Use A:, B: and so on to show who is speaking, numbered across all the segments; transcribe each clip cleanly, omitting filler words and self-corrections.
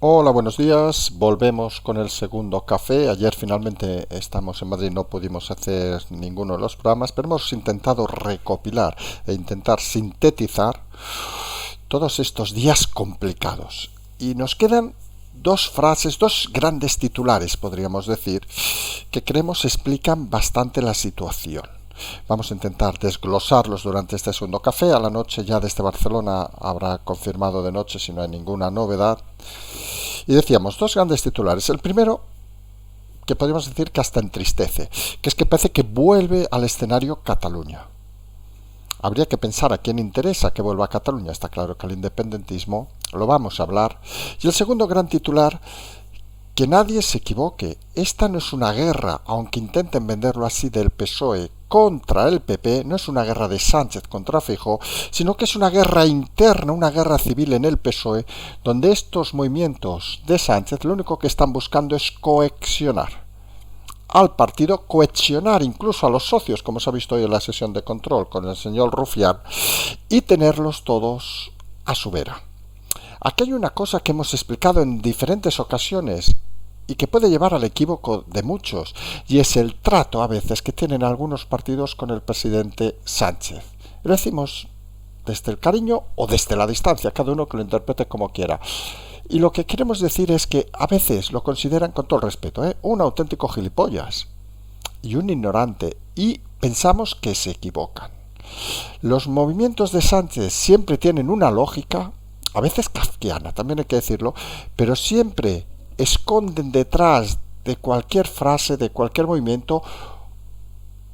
A: Hola, buenos días. Volvemos con el segundo café. Ayer finalmente estamos en Madrid, no pudimos hacer ninguno de los programas, pero hemos intentado recopilar e intentar sintetizar todos estos días complicados. Y nos quedan dos frases, dos grandes titulares, podríamos decir, que creemos explican bastante la situación. Vamos a intentar desglosarlos durante este segundo café. A la noche ya desde Barcelona habrá confirmado de noche si no hay ninguna novedad. Y decíamos, dos grandes titulares. El primero, que podríamos decir que hasta entristece, que es que parece que vuelve al escenario Cataluña. Habría que pensar a quién interesa que vuelva a Cataluña. Está claro que el independentismo lo vamos a hablar. Y el segundo gran titular, que nadie se equivoque. Esta no es una guerra, aunque intenten venderlo así, del PSOE contra el PP, no es una guerra de Sánchez contra Feijóo, sino que es una guerra interna, una guerra civil en el PSOE, donde estos movimientos de Sánchez lo único que están buscando es cohesionar al partido, cohesionar incluso a los socios, como se ha visto hoy en la sesión de control con el señor Rufián, y tenerlos todos a su vera. Aquí hay una cosa que hemos explicado en diferentes ocasiones y que puede llevar al equívoco de muchos, y es el trato a veces que tienen algunos partidos con el presidente Sánchez. Lo decimos desde el cariño o desde la distancia, cada uno que lo interprete como quiera. Y lo que queremos decir es que a veces lo consideran, con todo el respeto, un auténtico gilipollas y un ignorante, y pensamos que se equivocan. Los movimientos de Sánchez siempre tienen una lógica, a veces kafkiana, también hay que decirlo, pero siempre esconden detrás de cualquier frase, de cualquier movimiento,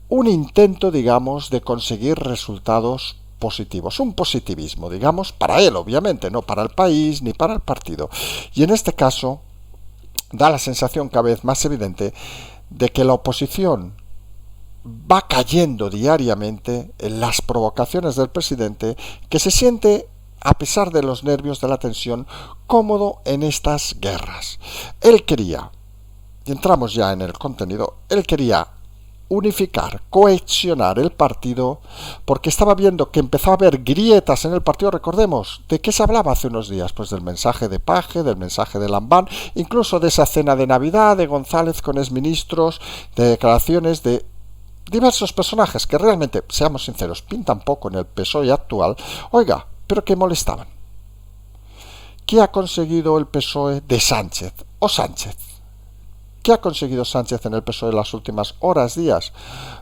A: un intento, digamos, de conseguir resultados positivos, un positivismo, digamos, para él, obviamente, no para el país ni para el partido. Y en este caso, da la sensación cada vez más evidente de que la oposición va cayendo diariamente en las provocaciones del presidente, que se siente, a pesar de los nervios, de la tensión, cómodo en estas guerras. Él quería, y entramos ya en el contenido, él quería unificar, cohesionar el partido, porque estaba viendo que empezaba a haber grietas en el partido. Recordemos, ¿de qué se hablaba hace unos días? Pues del mensaje de Paje, del mensaje de Lambán, incluso de esa cena de Navidad de González con exministros, de declaraciones de diversos personajes que realmente, seamos sinceros, pintan poco en el PSOE actual. Oiga, pero que molestaban. ¿Qué ha conseguido el PSOE de Sánchez? ¿O Sánchez? ¿Qué ha conseguido Sánchez en el PSOE en las últimas horas, días?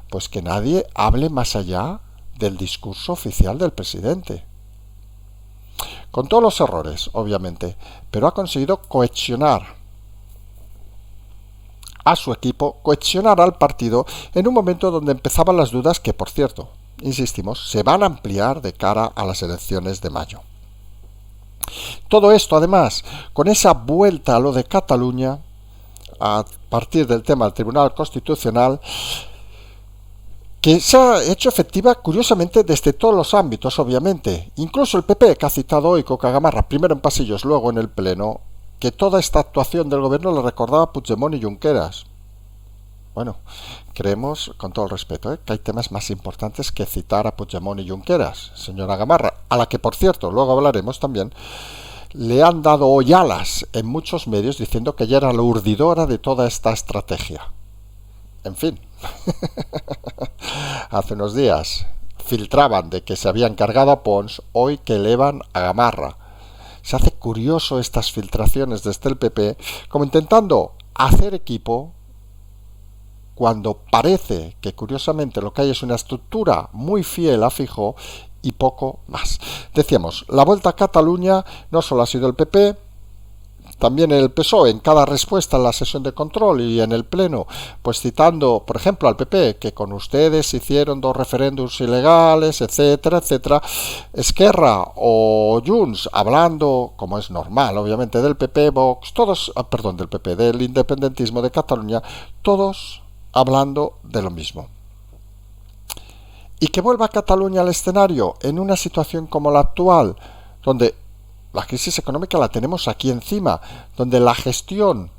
A: Pues que nadie hable más allá del discurso oficial del presidente. Con todos los errores, obviamente, pero ha conseguido cohesionar a su equipo, cohesionar al partido en un momento donde empezaban las dudas que, por cierto, insistimos, se van a ampliar de cara a las elecciones de mayo. Todo esto, además, con esa vuelta a lo de Cataluña, a partir del tema del Tribunal Constitucional, que se ha hecho efectiva, curiosamente, desde todos los ámbitos, obviamente. Incluso el PP, que ha citado hoy Coca Gamarra, primero en pasillos, luego en el Pleno, que toda esta actuación del gobierno le recordaba a Puigdemont y Junqueras. Bueno, creemos, con todo el respeto, que hay temas más importantes que citar a Puigdemont y Junqueras, señora Gamarra, a la que, por cierto, luego hablaremos también, le han dado hoy alas en muchos medios diciendo que ella era la urdidora de toda esta estrategia. En fin, hace unos días filtraban de que se habían cargado a Pons, hoy que elevan a Gamarra. Se hace curioso estas filtraciones desde el PP, como intentando hacer equipo, cuando parece que curiosamente lo que hay es una estructura muy fiel a Feijóo y poco más. Decíamos, la vuelta a Cataluña no solo ha sido el PP, también el PSOE en cada respuesta en la sesión de control y en el Pleno, pues citando, por ejemplo, al PP, que con ustedes hicieron 2 referéndums ilegales, etcétera, etcétera. Esquerra o Junts hablando, como es normal, obviamente, del PP, Vox, todos, del PP, del independentismo de Cataluña, todos hablando de lo mismo. Y que vuelva Cataluña al escenario en una situación como la actual, donde la crisis económica la tenemos aquí encima, donde la gestión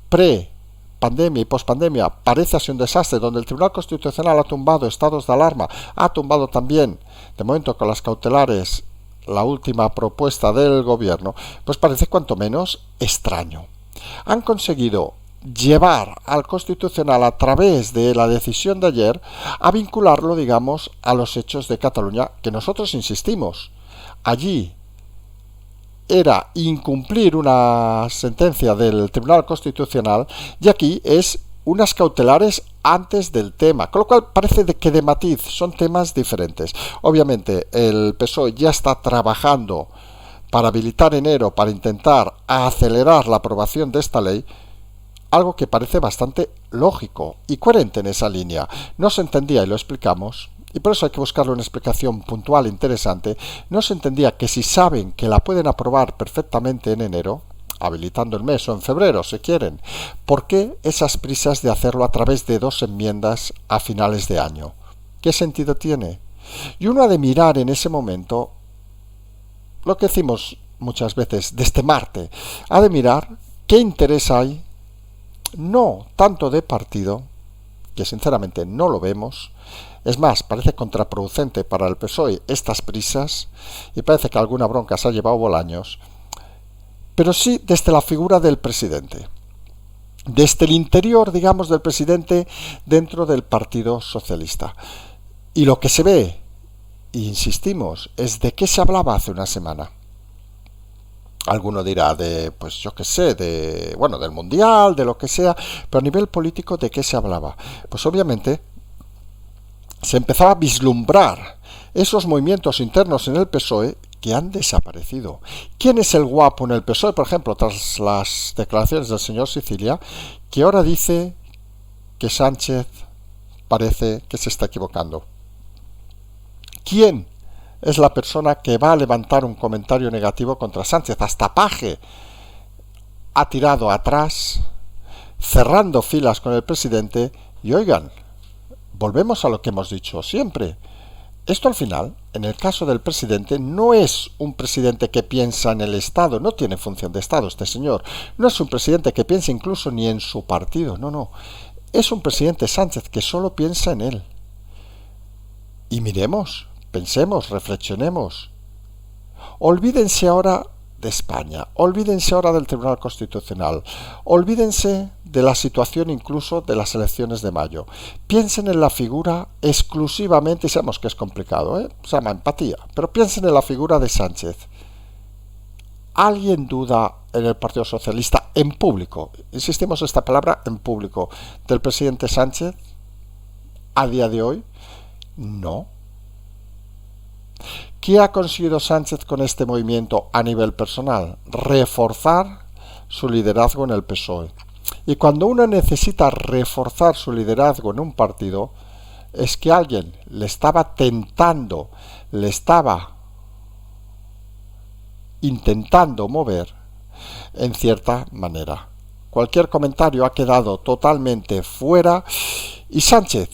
A: pre-pandemia y post-pandemia parece así un desastre, donde el Tribunal Constitucional ha tumbado estados de alarma, ha tumbado también, de momento con las cautelares, la última propuesta del gobierno, pues parece cuanto menos extraño. Han conseguido llevar al Constitucional a través de la decisión de ayer a vincularlo, digamos, a los hechos de Cataluña, que nosotros insistimos. Allí era incumplir una sentencia del Tribunal Constitucional y aquí es unas cautelares antes del tema, con lo cual parece que de matiz son temas diferentes. Obviamente el PSOE ya está trabajando para habilitar enero, para intentar acelerar la aprobación de esta ley, algo que parece bastante lógico y coherente en esa línea. No se entendía, y lo explicamos, y por eso hay que buscarle una explicación puntual interesante, no se entendía que si saben que la pueden aprobar perfectamente en enero, habilitando el mes o en febrero si quieren, ¿por qué esas prisas de hacerlo a través de 2 enmiendas a finales de año? ¿Qué sentido tiene? Y uno ha de mirar en ese momento lo que decimos muchas veces, desde Marte, ha de mirar qué interés hay, no tanto de partido, que sinceramente no lo vemos. Es más, parece contraproducente para el PSOE estas prisas y parece que alguna bronca se ha llevado Bolaños, pero sí desde la figura del presidente, desde el interior, digamos, del presidente dentro del Partido Socialista. Y lo que se ve, e insistimos, es de qué se hablaba hace una semana. Alguno dirá pues yo qué sé, del Mundial, de lo que sea, pero a nivel político, ¿de qué se hablaba? Pues obviamente se empezaba a vislumbrar esos movimientos internos en el PSOE que han desaparecido. ¿Quién es el guapo en el PSOE, por ejemplo, tras las declaraciones del señor Sicilia, que ahora dice que Sánchez parece que se está equivocando? ¿Quién es la persona que va a levantar un comentario negativo contra Sánchez? Hasta Paje ha tirado atrás, cerrando filas con el presidente, y oigan, volvemos a lo que hemos dicho siempre. Esto al final, en el caso del presidente, no es un presidente que piensa en el Estado, no tiene función de Estado este señor, no es un presidente que piensa incluso ni en su partido, no, es un presidente Sánchez que solo piensa en él. Y miremos, pensemos, reflexionemos. Olvídense ahora de España, olvídense ahora del Tribunal Constitucional, olvídense de la situación incluso de las elecciones de mayo. Piensen en la figura exclusivamente, y sabemos que es complicado, se llama empatía, pero piensen en la figura de Sánchez. ¿Alguien duda en el Partido Socialista en público, insistimos en esta palabra, en público, del presidente Sánchez a día de hoy? No. ¿Qué ha conseguido Sánchez con este movimiento a nivel personal? Reforzar su liderazgo en el PSOE. Y cuando uno necesita reforzar su liderazgo en un partido, es que alguien le estaba tentando, le estaba intentando mover en cierta manera. Cualquier comentario ha quedado totalmente fuera y Sánchez,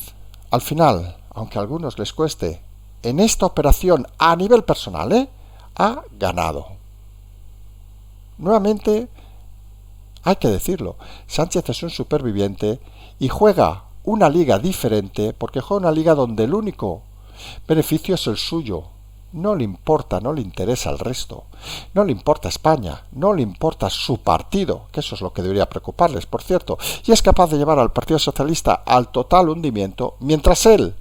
A: al final, aunque a algunos les cueste, en esta operación a nivel personal, ha ganado. Nuevamente, hay que decirlo, Sánchez es un superviviente y juega una liga diferente porque juega una liga donde el único beneficio es el suyo. No le importa, no le interesa el resto. No le importa España, no le importa su partido, que eso es lo que debería preocuparles, por cierto. Y es capaz de llevar al Partido Socialista al total hundimiento mientras él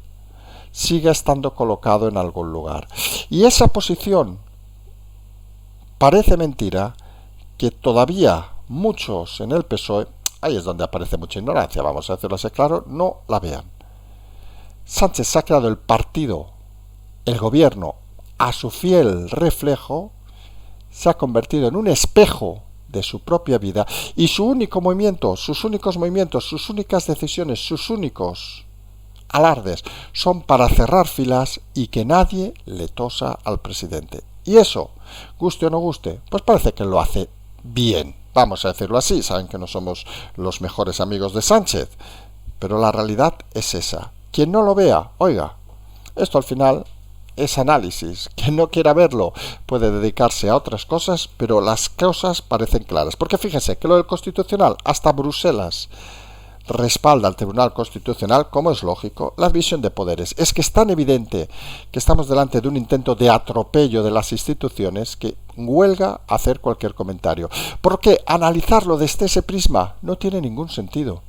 A: siga estando colocado en algún lugar. Y esa posición parece mentira que todavía muchos en el PSOE, ahí es donde aparece mucha ignorancia, vamos a decirlo así claro, no la vean. Sánchez se ha creado el partido, el gobierno, a su fiel reflejo, se ha convertido en un espejo de su propia vida y su único movimiento, sus únicos movimientos, sus únicas decisiones, sus únicos alardes son para cerrar filas y que nadie le tosa al presidente. Y eso, guste o no guste, pues parece que lo hace bien. Vamos a decirlo así, saben que no somos los mejores amigos de Sánchez, pero la realidad es esa. Quien no lo vea, oiga, esto al final es análisis. Quien no quiera verlo puede dedicarse a otras cosas, pero las cosas parecen claras. Porque fíjense que lo del Constitucional, hasta Bruselas respalda al Tribunal Constitucional, como es lógico, la división de poderes. Es que es tan evidente que estamos delante de un intento de atropello de las instituciones que huelga hacer cualquier comentario. Porque analizarlo desde ese prisma no tiene ningún sentido.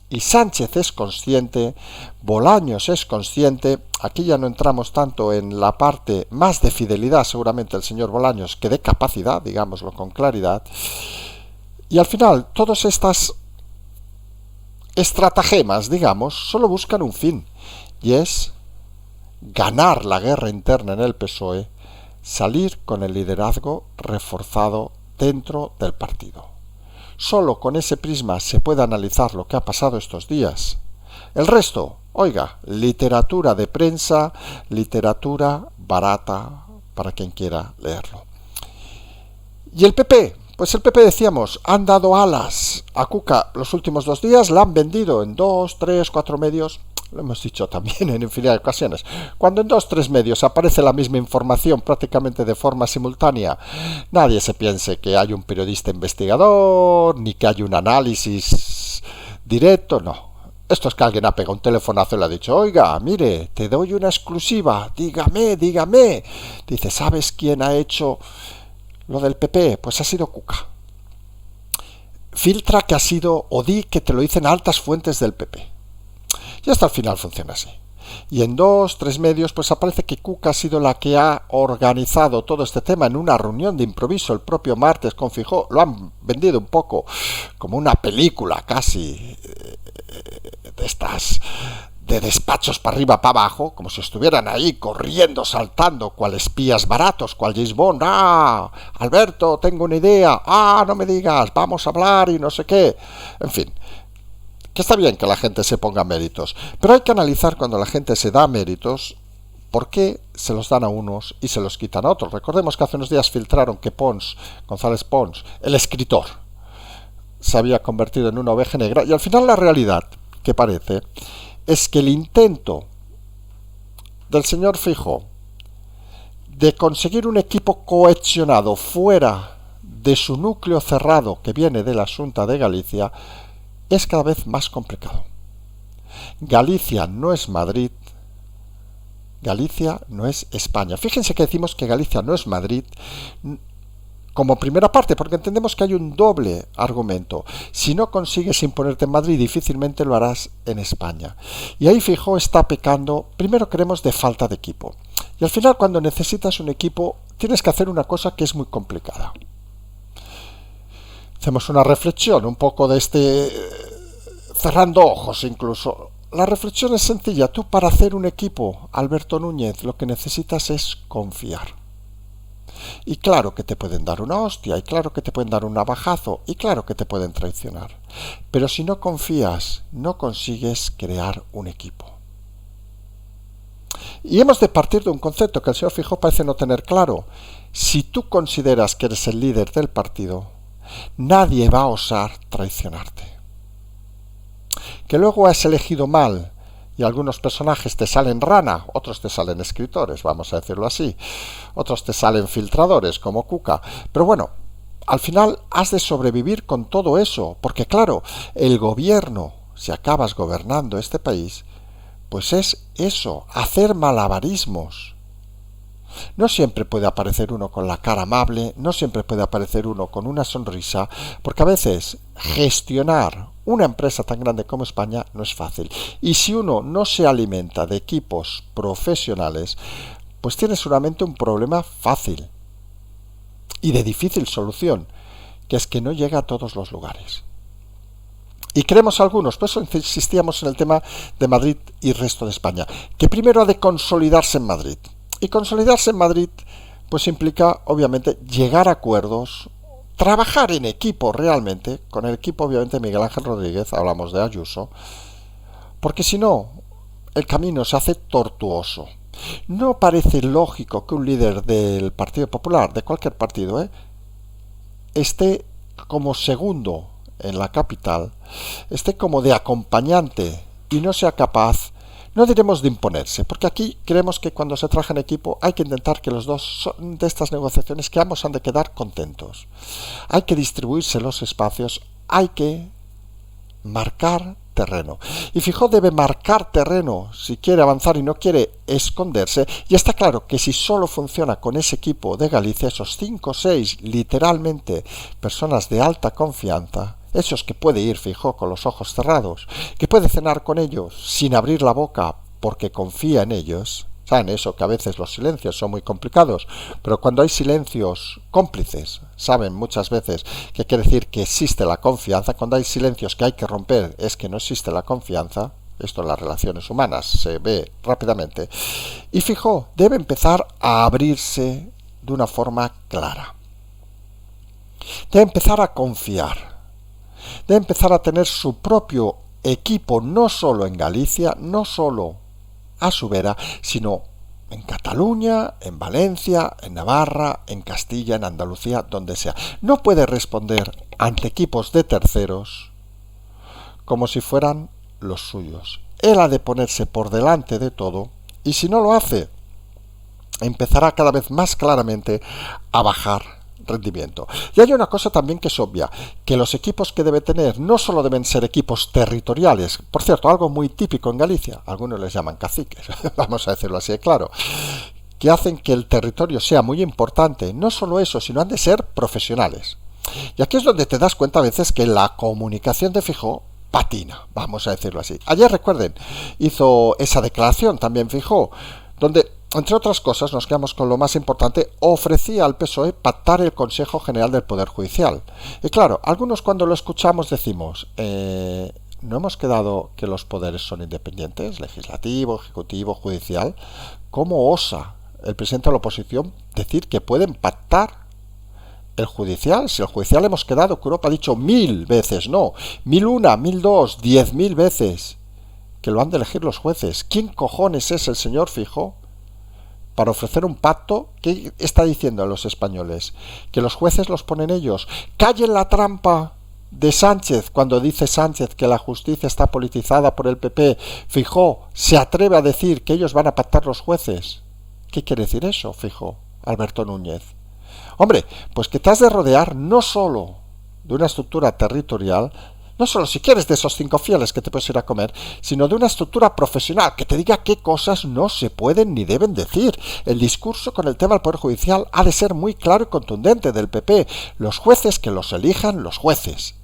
A: Y Sánchez es consciente, Bolaños es consciente, aquí ya no entramos tanto en la parte más de fidelidad seguramente el señor Bolaños que de capacidad, digámoslo con claridad, y al final todas estas estratagemas, digamos, solo buscan un fin, y es ganar la guerra interna en el PSOE, salir con el liderazgo reforzado dentro del partido. Solo con ese prisma se puede analizar lo que ha pasado estos días. El resto, oiga, literatura de prensa, literatura barata para quien quiera leerlo. ¿Y el PP? Pues el PP, decíamos, han dado alas a Cuca los últimos 2 días, la han vendido en 2, 3, 4 medios, lo hemos dicho también en infinidad de ocasiones. Cuando en 2, 3 medios aparece la misma información prácticamente de forma simultánea, nadie se piense que hay un periodista investigador, ni que hay un análisis directo, no. Esto es que alguien ha pegado un telefonazo y le ha dicho, oiga, mire, te doy una exclusiva, dígame. Dice, ¿sabes quién ha hecho lo del PP? Pues ha sido Cuca. Filtra que ha sido, o di que te lo dicen altas fuentes del PP. Y hasta el final funciona así. Y en 2, 3 medios pues aparece que Cuca ha sido la que ha organizado todo este tema en una reunión de improviso el propio martes con Feijóo. Lo han vendido un poco como una película casi de estas de despachos para arriba para abajo, como si estuvieran ahí corriendo, saltando, cual espías baratos, cual James Bond. ¡Ah! Alberto, tengo una idea. ¡Ah! No me digas, vamos a hablar y no sé qué. En fin, que está bien que la gente se ponga méritos, pero hay que analizar cuando la gente se da méritos por qué se los dan a unos y se los quitan a otros. Recordemos que hace unos días filtraron que González Pons, el escritor, se había convertido en una oveja negra, y al final la realidad, que parece, es que el intento del señor Feijóo de conseguir un equipo cohesionado fuera de su núcleo cerrado que viene de la Xunta de Galicia es cada vez más complicado. Galicia no es Madrid, Galicia no es España. Fíjense que decimos que Galicia no es Madrid como primera parte, porque entendemos que hay un doble argumento. Si no consigues imponerte en Madrid, difícilmente lo harás en España. Y ahí Feijóo está pecando, primero creemos, de falta de equipo. Y al final, cuando necesitas un equipo, tienes que hacer una cosa que es muy complicada. Hacemos una reflexión, un poco de cerrando ojos incluso. La reflexión es sencilla. Tú, para hacer un equipo, Alberto Núñez, lo que necesitas es confiar. Y claro que te pueden dar una hostia, y claro que te pueden dar un navajazo, y claro que te pueden traicionar. Pero si no confías, no consigues crear un equipo. Y hemos de partir de un concepto que el señor Feijóo parece no tener claro. Si tú consideras que eres el líder del partido, nadie va a osar traicionarte. Que luego has elegido mal y algunos personajes te salen rana, otros te salen escritores, vamos a decirlo así, otros te salen filtradores como Cuca, pero bueno, al final has de sobrevivir con todo eso, porque claro, el gobierno, si acabas gobernando este país, pues es eso, hacer malabarismos. No siempre puede aparecer uno con la cara amable, no siempre puede aparecer uno con una sonrisa, porque a veces gestionar una empresa tan grande como España no es fácil. Y si uno no se alimenta de equipos profesionales, pues tiene seguramente un problema fácil y de difícil solución, que es que no llega a todos los lugares. Y creemos algunos, por eso insistíamos en el tema de Madrid y el resto de España, que primero ha de consolidarse en Madrid. Y consolidarse en Madrid pues implica obviamente llegar a acuerdos, trabajar en equipo realmente, con el equipo obviamente de Miguel Ángel Rodríguez, hablamos de Ayuso, porque si no, el camino se hace tortuoso. No parece lógico que un líder del Partido Popular, de cualquier partido, esté como segundo en la capital, esté como de acompañante y no sea capaz, no diremos de imponerse, porque aquí creemos que cuando se trabaja en equipo hay que intentar que los dos son de estas negociaciones que ambos han de quedar contentos. Hay que distribuirse los espacios hay que marcar terreno. Y Feijóo debe marcar terreno si quiere avanzar y no quiere esconderse. Y está claro que si solo funciona con ese equipo de Galicia, esos 5 o 6, literalmente, personas de alta confianza, esos que puede ir Feijóo con los ojos cerrados, que puede cenar con ellos sin abrir la boca porque confía en ellos. Saben eso, que a veces los silencios son muy complicados, pero cuando hay silencios cómplices, saben muchas veces que quiere decir que existe la confianza. Cuando hay silencios que hay que romper, es que no existe la confianza. Esto en las relaciones humanas se ve rápidamente. Y Feijóo debe empezar a abrirse de una forma clara. Debe empezar a confiar. Debe empezar a tener su propio equipo, no solo en Galicia, no solo a su vera, sino en Cataluña, en Valencia, en Navarra, en Castilla, en Andalucía, donde sea. No puede responder ante equipos de terceros como si fueran los suyos. Él ha de ponerse por delante de todo, y si no lo hace, empezará cada vez más claramente a bajar rendimiento. Y hay una cosa también que es obvia, que los equipos que debe tener no solo deben ser equipos territoriales, por cierto, algo muy típico en Galicia, algunos les llaman caciques, vamos a decirlo así de claro, que hacen que el territorio sea muy importante. No solo eso, sino han de ser profesionales. Y aquí es donde te das cuenta a veces que la comunicación de Feijóo patina, vamos a decirlo así. Ayer, recuerden, hizo esa declaración también Feijóo, donde, entre otras cosas, nos quedamos con lo más importante, ofrecía al PSOE pactar el Consejo General del Poder Judicial. Y claro, algunos cuando lo escuchamos decimos, ¿no hemos quedado que los poderes son independientes? Legislativo, ejecutivo, judicial. ¿Cómo osa el presidente de la oposición decir que pueden pactar el judicial? Si el judicial hemos quedado que Europa ha dicho 1000 veces, no, 1001, 1002, 10.000 veces, que lo han de elegir los jueces. ¿Quién cojones es el señor Feijóo para ofrecer un pacto? ¿Qué está diciendo a los españoles? ¿Que los jueces los ponen ellos? ¡Callen la trampa de Sánchez! Cuando dice Sánchez que la justicia está politizada por el PP, Feijóo se atreve a decir que ellos van a pactar los jueces. ¿Qué quiere decir eso, Feijóo? Alberto Núñez. Hombre, pues que te has de rodear no solo de una estructura territorial, no solo si quieres de esos 5 fieles que te puedes ir a comer, sino de una estructura profesional que te diga qué cosas no se pueden ni deben decir. El discurso con el tema del Poder Judicial ha de ser muy claro y contundente del PP. Los jueces que los elijan los jueces.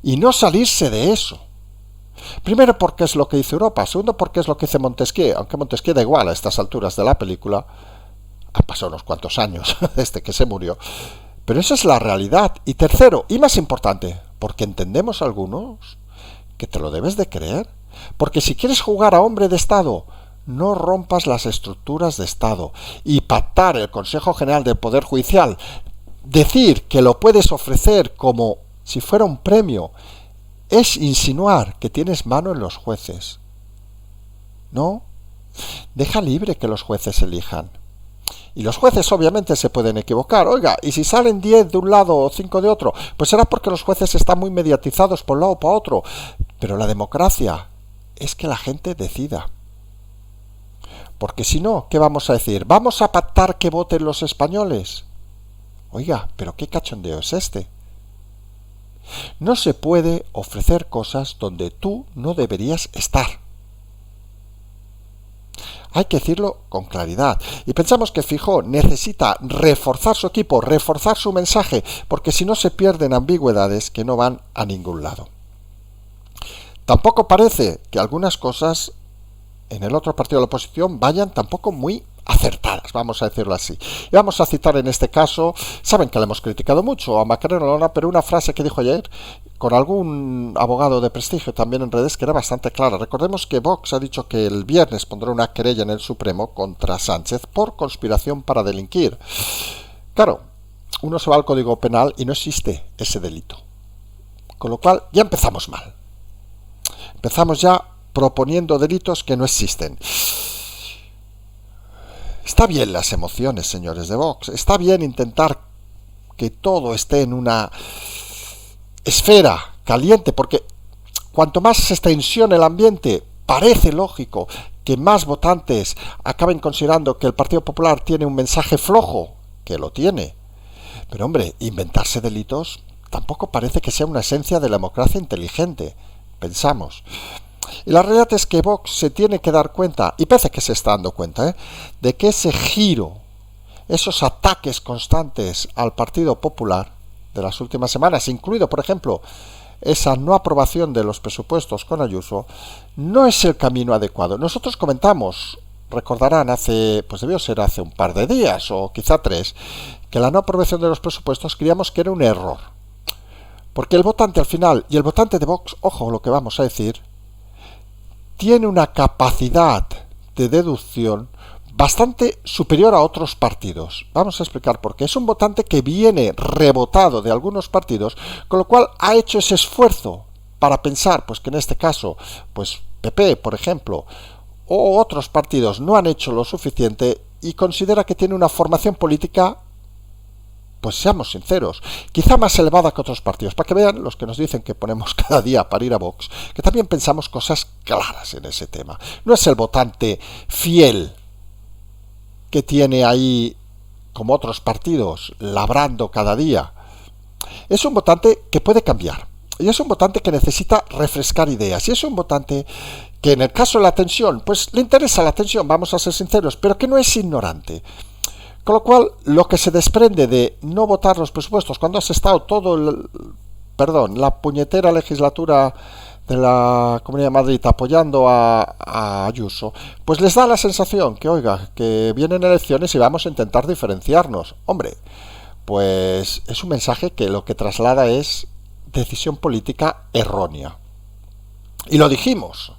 A: Y no salirse de eso. Primero porque es lo que dice Europa, segundo porque es lo que dice Montesquieu, aunque Montesquieu da igual a estas alturas de la película, han pasado unos cuantos años desde que se murió, pero esa es la realidad. Y tercero, y más importante, porque entendemos algunos que te lo debes de creer, porque si quieres jugar a hombre de Estado, no rompas las estructuras de Estado, y pactar el Consejo General del Poder Judicial, decir que lo puedes ofrecer como si fuera un premio, es insinuar que tienes mano en los jueces. No, deja libre que los jueces elijan. Y los jueces obviamente se pueden equivocar. Oiga, y si salen 10 de un lado o 5 de otro, pues será porque los jueces están muy mediatizados por un lado o por otro. Pero la democracia es que la gente decida. Porque si no, ¿qué vamos a decir? ¿Vamos a pactar que voten los españoles? Oiga, pero ¿qué cachondeo es este? No se puede ofrecer cosas donde tú no deberías estar. Hay que decirlo con claridad. Y pensamos que Feijóo necesita reforzar su equipo, reforzar su mensaje, porque si no se pierden ambigüedades que no van a ningún lado. Tampoco parece que algunas cosas en el otro partido de la oposición vayan tampoco muy acertadas, vamos a decirlo así. Y vamos a citar en este caso, saben que le hemos criticado mucho a Macarena Olona, pero una frase que dijo ayer con algún abogado de prestigio también en redes que era bastante clara. Recordemos que Vox ha dicho que el viernes pondrá una querella en el Supremo contra Sánchez por conspiración para delinquir. Claro, uno se va al Código Penal y no existe ese delito. Con lo cual ya empezamos mal. Empezamos ya proponiendo delitos que no existen. Está bien las emociones, señores de Vox. Está bien intentar que todo esté en una esfera caliente, porque cuanto más se tensione el ambiente, parece lógico que más votantes acaben considerando que el Partido Popular tiene un mensaje flojo, que lo tiene. Pero hombre, inventarse delitos tampoco parece que sea una esencia de la democracia inteligente, pensamos. Y la realidad es que Vox se tiene que dar cuenta, y parece que se está dando cuenta, de que ese giro, esos ataques constantes al Partido Popular de las últimas semanas, incluido, por ejemplo, esa no aprobación de los presupuestos con Ayuso, no es el camino adecuado. Nosotros comentamos, recordarán, pues debió ser hace un par de días o quizá 3, que la no aprobación de los presupuestos creíamos que era un error. Porque el votante al final, y el votante de Vox, ojo lo que vamos a decir, tiene una capacidad de deducción bastante superior a otros partidos. Vamos a explicar por qué. Es un votante que viene rebotado de algunos partidos, con lo cual ha hecho ese esfuerzo para pensar, pues que en este caso, pues PP, por ejemplo, o otros partidos no han hecho lo suficiente y considera que tiene una formación política, pues seamos sinceros, quizá más elevada que otros partidos, para que vean los que nos dicen que ponemos cada día para ir a Vox, que también pensamos cosas claras en ese tema. No es el votante fiel que tiene ahí, como otros partidos, labrando cada día. Es un votante que puede cambiar. Y es un votante que necesita refrescar ideas. Y es un votante que en el caso de la tensión, pues le interesa la tensión, vamos a ser sinceros, pero que no es ignorante. Con lo cual, lo que se desprende de no votar los presupuestos cuando has estado la puñetera legislatura de la Comunidad de Madrid apoyando a Ayuso, pues les da la sensación que, oiga, que vienen elecciones y vamos a intentar diferenciarnos. Hombre, pues es un mensaje que lo que traslada es decisión política errónea. Y lo dijimos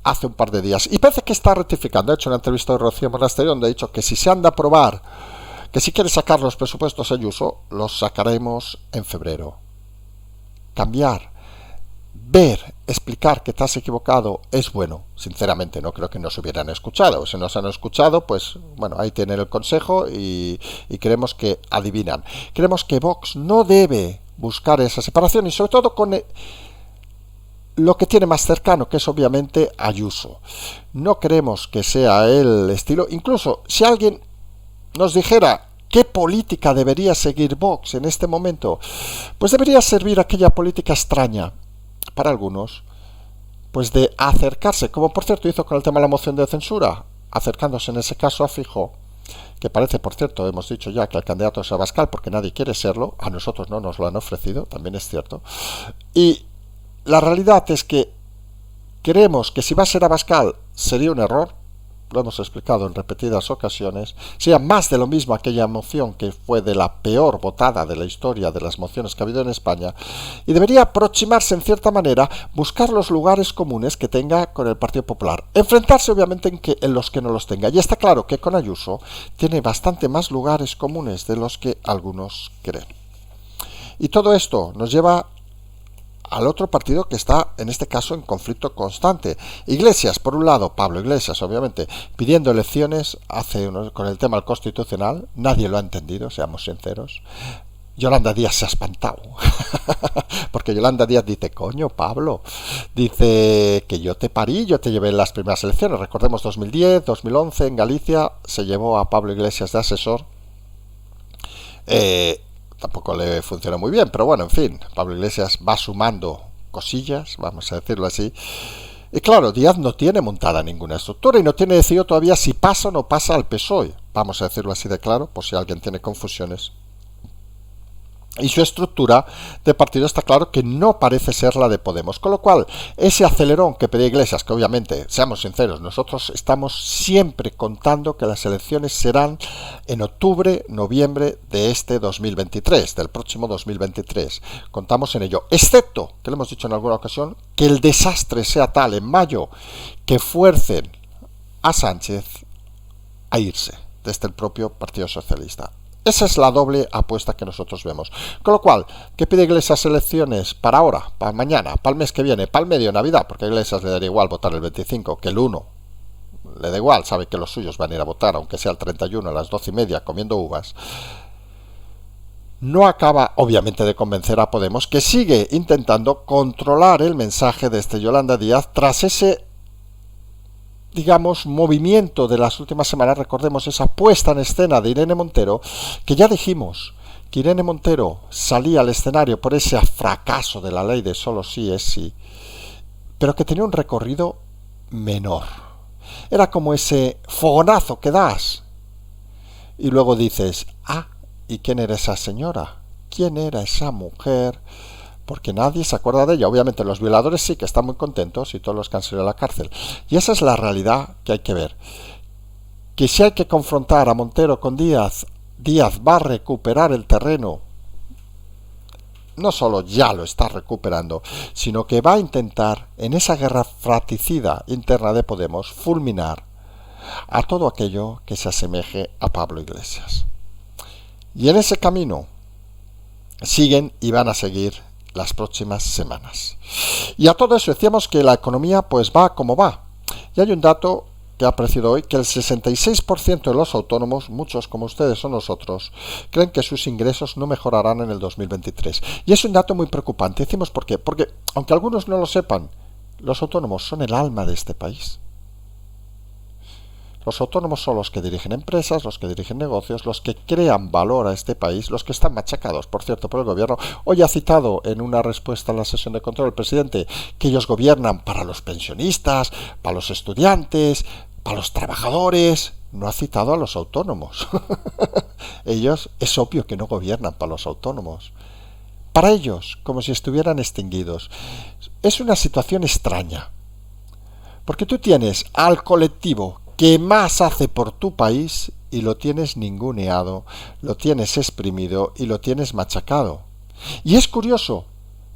A: hace un par de días. Y parece que está rectificando. Ha hecho una entrevista de Rocío Monasterio donde ha dicho que si se han de aprobar, que si quiere sacar los presupuestos Ayuso, los sacaremos en febrero. Cambiar, ver, explicar que te has equivocado es bueno. Sinceramente no creo que nos hubieran escuchado. Si nos han escuchado, pues bueno, ahí tienen el consejo y creemos que adivinan. Creemos que Vox no debe buscar esa separación y sobre todo con lo que tiene más cercano, que es obviamente Ayuso. No creemos que sea el estilo. Incluso si alguien nos dijera qué política debería seguir Vox en este momento, pues debería servir aquella política extraña para algunos, pues de acercarse, como por cierto hizo con el tema de la moción de censura, acercándose en ese caso a Feijóo, que parece, por cierto, hemos dicho ya que el candidato es Abascal porque nadie quiere serlo, a nosotros no nos lo han ofrecido, también es cierto, y la realidad es que creemos que si va a ser Abascal sería un error, lo hemos explicado en repetidas ocasiones, sea más de lo mismo aquella moción que fue de la peor votada de la historia de las mociones que ha habido en España, y debería aproximarse en cierta manera, buscar los lugares comunes que tenga con el Partido Popular, enfrentarse obviamente en los que no los tenga, y está claro que con Ayuso tiene bastante más lugares comunes de los que algunos creen. Y todo esto nos lleva al otro partido que está, en este caso, en conflicto constante. Iglesias, por un lado, Pablo Iglesias, obviamente, pidiendo elecciones con el tema del constitucional, nadie lo ha entendido, seamos sinceros. Yolanda Díaz se ha espantado, porque Yolanda Díaz dice, coño, Pablo, dice que yo te parí, yo te llevé en las primeras elecciones, recordemos 2010, 2011, en Galicia, se llevó a Pablo Iglesias de asesor, tampoco le funciona muy bien, pero bueno, en fin, Pablo Iglesias va sumando cosillas, vamos a decirlo así. Y claro, Díaz no tiene montada ninguna estructura y no tiene decidido todavía si pasa o no pasa al PSOE, vamos a decirlo así de claro, por si alguien tiene confusiones. Y su estructura de partido está claro que no parece ser la de Podemos, con lo cual ese acelerón que pedía Iglesias, que obviamente, seamos sinceros, nosotros estamos siempre contando que las elecciones serán en octubre, noviembre de este 2023, del próximo 2023, contamos en ello, excepto, que lo hemos dicho en alguna ocasión, que el desastre sea tal en mayo que fuercen a Sánchez a irse desde el propio Partido Socialista. Esa es la doble apuesta que nosotros vemos. Con lo cual, ¿qué pide Iglesias elecciones para ahora, para mañana, para el mes que viene, para el medio de Navidad? Porque a Iglesias le daría igual votar el 25 que el 1. Le da igual, sabe que los suyos van a ir a votar, aunque sea el 31 a las 12:30 comiendo uvas. No acaba, obviamente, de convencer a Podemos, que sigue intentando controlar el mensaje de Yolanda Díaz tras ese, digamos, movimiento de las últimas semanas. Recordemos esa puesta en escena de Irene Montero, que ya dijimos que Irene Montero salía al escenario por ese fracaso de la ley de solo sí es sí, pero que tenía un recorrido menor. Era como ese fogonazo que das y luego dices, ah, ¿y quién era esa señora? ¿Quién era esa mujer? Porque nadie se acuerda de ella. Obviamente los violadores sí que están muy contentos y todos los que han salido a la cárcel. Y esa es la realidad que hay que ver. Que si hay que confrontar a Montero con Díaz, Díaz va a recuperar el terreno. No solo ya lo está recuperando, sino que va a intentar, en esa guerra fratricida interna de Podemos, fulminar a todo aquello que se asemeje a Pablo Iglesias. Y en ese camino siguen y van a seguir las próximas semanas. Y a todo eso decíamos que la economía pues va como va. Y hay un dato que ha aparecido hoy, que el 66% de los autónomos, muchos como ustedes o nosotros, creen que sus ingresos no mejorarán en el 2023. Y es un dato muy preocupante. Decimos por qué. Porque, aunque algunos no lo sepan, los autónomos son el alma de este país. Los autónomos son los que dirigen empresas, los que dirigen negocios, los que crean valor a este país, los que están machacados, por cierto, por el gobierno. Hoy ha citado en una respuesta a la sesión de control el presidente que ellos gobiernan para los pensionistas, para los estudiantes, para los trabajadores. No ha citado a los autónomos. Ellos es obvio que no gobiernan para los autónomos. Para ellos, como si estuvieran extinguidos. Es una situación extraña. Porque tú tienes al colectivo que más hace por tu país y lo tienes ninguneado, lo tienes exprimido y lo tienes machacado. Y es curioso,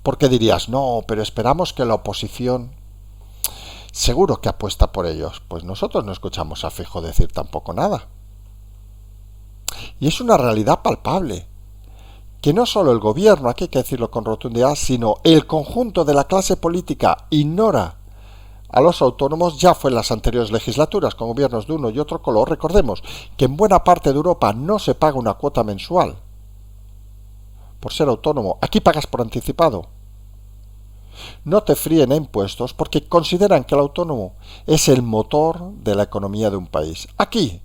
A: porque dirías, no, pero esperamos que la oposición seguro que apuesta por ellos. Pues nosotros no escuchamos a Feijóo decir tampoco nada. Y es una realidad palpable, que no solo el gobierno, aquí hay que decirlo con rotundidad, sino el conjunto de la clase política ignora a los autónomos. Ya fue en las anteriores legislaturas con gobiernos de uno y otro color. Recordemos que en buena parte de Europa no se paga una cuota mensual por ser autónomo. Aquí pagas por anticipado. No te fríen a impuestos porque consideran que el autónomo es el motor de la economía de un país. Aquí,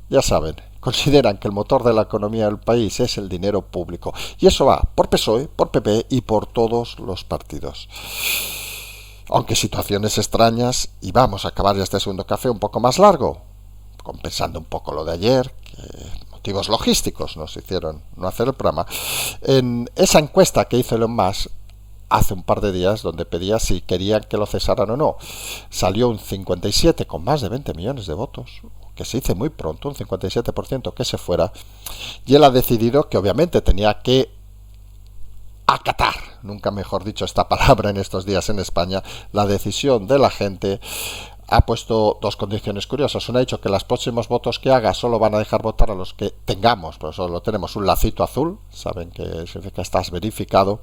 A: ya saben, consideran que el motor de la economía del país es el dinero público. Y eso va por PSOE, por PP y por todos los partidos. Aunque situaciones extrañas, y vamos a acabar ya este segundo café un poco más largo, compensando un poco lo de ayer, que motivos logísticos nos hicieron no hacer el programa. En esa encuesta que hizo Elon Musk hace un par de días, donde pedía si querían que lo cesaran o no, salió un 57 con más de 20 millones de votos, que se dice muy pronto, un 57% que se fuera, y él ha decidido que obviamente tenía que acatar, nunca mejor dicho esta palabra en estos días en España, la decisión de la gente. Ha puesto dos condiciones curiosas. Una ha dicho que los próximos votos que haga solo van a dejar votar a los que tengamos, por eso lo tenemos, un lacito azul, saben que significa que estás verificado,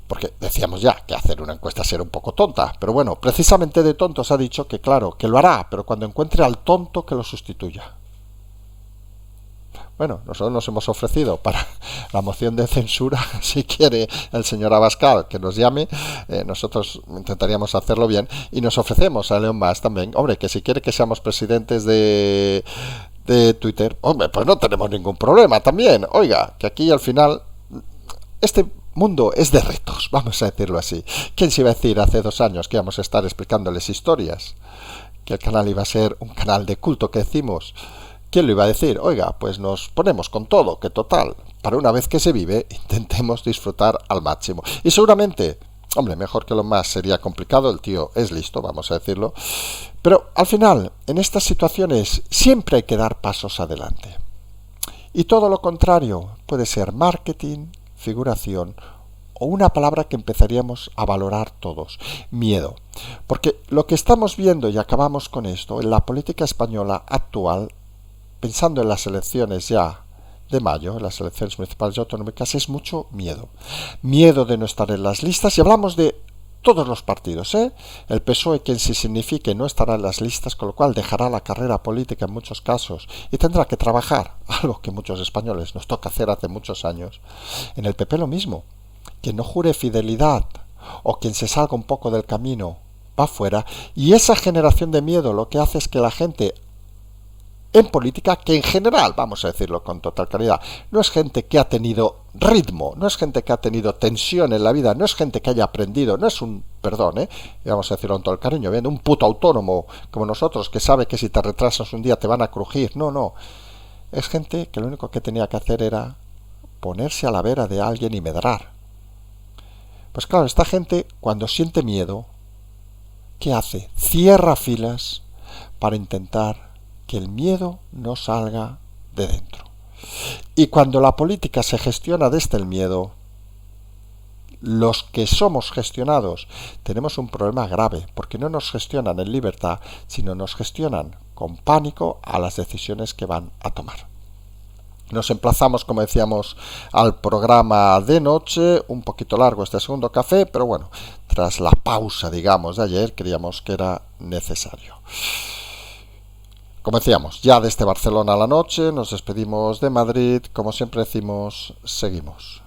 A: porque decíamos ya que hacer una encuesta será un poco tonta, pero bueno, precisamente de tontos ha dicho que claro, que lo hará, pero cuando encuentre al tonto que lo sustituya. Bueno, nosotros nos hemos ofrecido para la moción de censura, si quiere el señor Abascal que nos llame, nosotros intentaríamos hacerlo bien, y nos ofrecemos a Elon Musk también, hombre, que si quiere que seamos presidentes de Twitter, hombre, pues no tenemos ningún problema también, oiga, que aquí al final, este mundo es de retos, vamos a decirlo así. ¿Quién se iba a decir hace 2 años que íbamos a estar explicándoles historias? Que el canal iba a ser un canal de culto, que decimos. ¿Quién lo iba a decir? Oiga, pues nos ponemos con todo, que total, para una vez que se vive, intentemos disfrutar al máximo. Y seguramente, hombre, mejor que lo más sería complicado, el tío es listo, vamos a decirlo, pero al final, en estas situaciones, siempre hay que dar pasos adelante. Y todo lo contrario, puede ser marketing, figuración, o una palabra que empezaríamos a valorar todos, miedo. Porque lo que estamos viendo, y acabamos con esto, en la política española actual, pensando en las elecciones ya de mayo, las elecciones municipales y autonómicas, es mucho miedo. Miedo de no estar en las listas, y hablamos de todos los partidos, ¿eh? El PSOE, quien si signifique, no estará en las listas, con lo cual dejará la carrera política en muchos casos y tendrá que trabajar, algo que muchos españoles nos toca hacer hace muchos años. En el PP lo mismo. Quien no jure fidelidad o quien se salga un poco del camino va fuera, y esa generación de miedo lo que hace es que la gente en política que en general, vamos a decirlo con total claridad, no es gente que ha tenido ritmo, no es gente que ha tenido tensión en la vida, no es gente que haya aprendido, no es un, perdón, vamos a decirlo con todo el cariño, bien, un puto autónomo como nosotros que sabe que si te retrasas un día te van a crujir, no, no, es gente que lo único que tenía que hacer era ponerse a la vera de alguien y medrar. Pues claro, esta gente cuando siente miedo, ¿qué hace? Cierra filas para intentar que el miedo no salga de dentro. Y cuando la política se gestiona desde el miedo, los que somos gestionados tenemos un problema grave, porque no nos gestionan en libertad, sino nos gestionan con pánico a las decisiones que van a tomar. Nos emplazamos, como decíamos, al programa de noche, un poquito largo este segundo café, pero bueno, tras la pausa, digamos, de ayer, creíamos que era necesario. Como decíamos, ya desde Barcelona a la noche, nos despedimos de Madrid, como siempre decimos, seguimos.